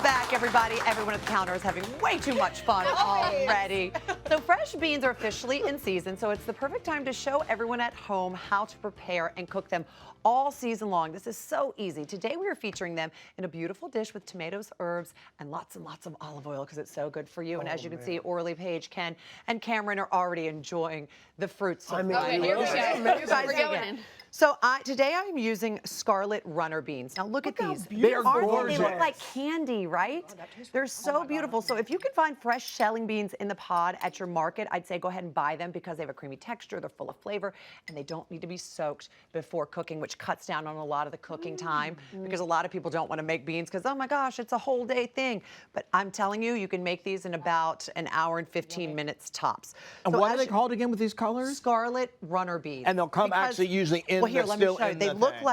back, everybody. Everyone at the counter is having way too much fun already. So fresh beans are officially in season, so it's the perfect time to show everyone at home how to prepare and cook them all season long. This is so easy. Today we are featuring them in a beautiful dish with tomatoes, herbs, and lots of olive oil because it's so good for you. And as you can see, Orly, Paige, Ken, and Cameron are already enjoying the fruits. Okay, here we go. We're going in. So today I'm using scarlet runner beans. Now look at these. They are They look like candy, right? They're so beautiful. So if you can find fresh shelling beans in the pod at your market, I'd say go ahead and buy them because they have a creamy texture, they're full of flavor, and they don't need to be soaked before cooking, which cuts down on a lot of the cooking time because a lot of people don't want to make beans because, oh my gosh, it's a whole day thing. But I'm telling you, you can make these in about an hour and 15 minutes tops. And So what are as they you- called again with these colors? Scarlet runner beans. And they'll come Because- actually usually in well, here, the let me still show you. in They the look thing.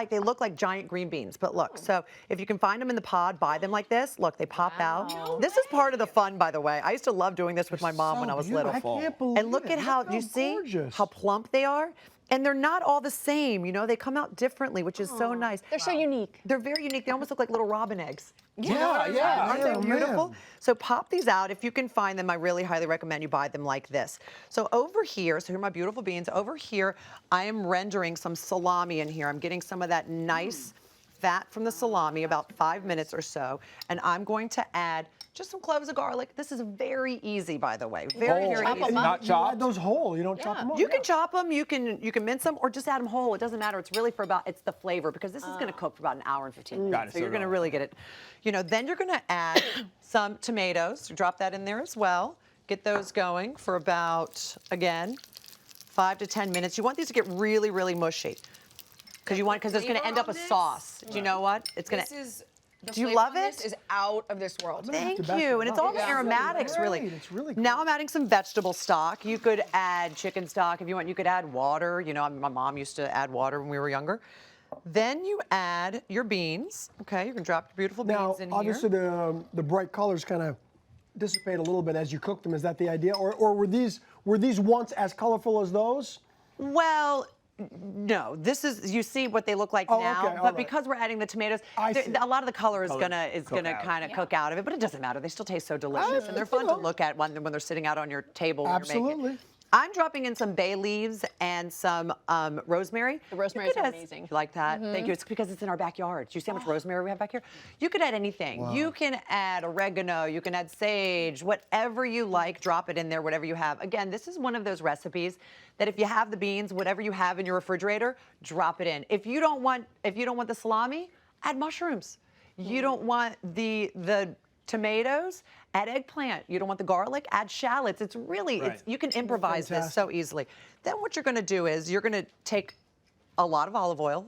like giant green beans. But look, so if you can find them in the pod, buy them like this. Look, they pop out. This is part of the fun, by the way. I used to love doing this with my mom when I was little. I can't believe And look at how, do you see how plump they are? And they're not all the same, you know, they come out differently, which is so nice. They're so unique. They're very unique. They almost look like little robin eggs. Yeah, yeah. Aren't they beautiful? So pop these out. If you can find them, I really highly recommend you buy them like this. So over here, so here are my beautiful beans. Over here, I am rendering some salami in here. I'm getting some of that nice fat from the salami, about 5 minutes or so. And I'm going to add just some cloves of garlic. This is very easy, by the way. Very easy. Not You chopped. add those whole. You don't chop them up. You can chop them, you can mince them, or just add them whole. It doesn't matter. It's really for it's the flavor because this is going to cook for about an hour and 15 minutes. So you're going to really get it. You know, then you're going to add some tomatoes. Drop that in there as well. Get those going for about, again, 5 to 10 minutes. You want these to get really, really mushy because it's going to end up a sauce. Do you know what? It's going to. Do you love it? This is out of this world. Thank back you. it And it's up. all the Yeah. aromatics, really. Great. It's really Now cool. I'm adding some vegetable stock. You could add chicken stock if you want. You could add water. You know, my mom used to add water when we were younger. Then you add your beans. Okay, you can drop your beautiful Now, beans in obviously, here. the bright colors kind of dissipate a little bit as you cook them. Is that the idea, or were these once as colorful as those? Well, no, this is, you see what they look like Oh, now, okay, all but right. because we're adding the tomatoes, I see. a lot of the color is gonna out. kind of cook out of it, but it doesn't matter. They still taste so delicious, and they're fun to look at when they're sitting out on your table when you're making Absolutely. it. I'm dropping in some bay leaves and some rosemary. The rosemary's You could add- amazing. You like that? Thank you. It's because it's in our backyard. Do you see how much rosemary we have back here? You could add anything. You can add oregano. You can add sage. Whatever you like, drop it in there. Whatever you have. Again, this is one of those recipes that if you have the beans, whatever you have in your refrigerator, drop it in. If you don't want the salami, add mushrooms. You don't want the tomatoes, add eggplant. You don't want the garlic, add shallots. It's really, you can improvise this so easily. Then what you're gonna do is you're gonna take a lot of olive oil.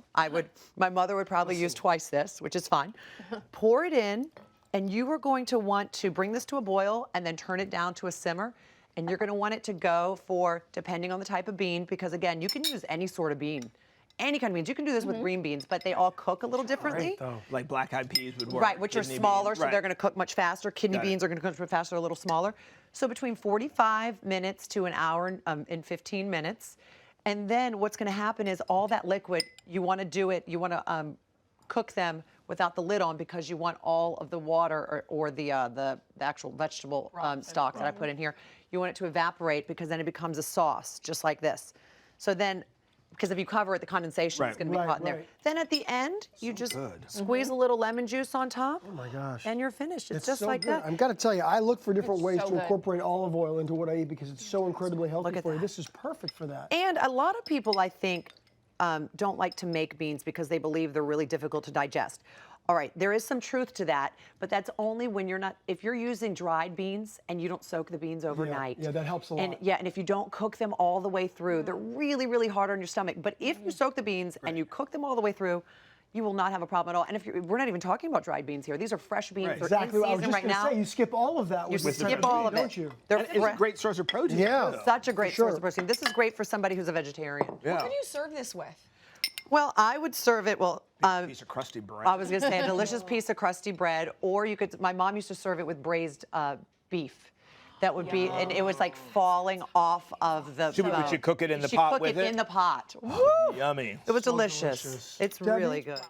My mother would probably use twice this, which is fine. Pour it in, and you are going to want to bring this to a boil and then turn it down to a simmer. And you're gonna want it to go for, depending on the type of bean, because again, you can use any sort of bean. Any kind of beans. You can do this with green beans, but they all cook a little differently. Like black-eyed peas would work. Right, which are kidney smaller, beans. so they're going to cook much faster. Kidney Got it. beans are going to cook much faster, a little smaller. So between 45 minutes to an hour and 15 minutes. And then what's going to happen is all that liquid, you want to cook them without the lid on because you want all of the water or the actual vegetable stock that I put in here. You want it to evaporate because then it becomes a sauce, just like this. So then, because if you cover it, the condensation is going to be caught in there. Then at the end, you just squeeze a little lemon juice on top. Oh my gosh. And you're finished. It's just so like good. that. I've got to tell you, I look for different ways so to good. incorporate olive oil into what I eat because it's so incredibly healthy at for you. that. This is perfect for that. And a lot of people, I think, don't like to make beans because they believe they're really difficult to digest. All right, there is some truth to that, but that's only when if you're using dried beans and you don't soak the beans overnight. Yeah, that helps a lot. And if you don't cook them all the way through, they're really, really hard on your stomach. But if you soak the beans and you cook them all the way through, you will not have a problem at all. And we're not even talking about dried beans here. These are fresh beans. They're Exactly. in I was season just right going to now. say, you skip all of that. You with the skip fresh all bean, of don't it. you? They're And it's a great source of protein. Yeah. too. such a great sure. source of protein. This is great for somebody who's a vegetarian. Yeah. What can you serve this with? Well, I would serve it, Piece of crusty bread. I was going to say a delicious piece of crusty bread, or you could, my mom used to serve it with braised beef. That would be, and it was like falling off of the bone. Would you cook it in the She'd pot cook with it it? in the pot. Woo! Yummy. It was So delicious. delicious. It's Debbie? really good.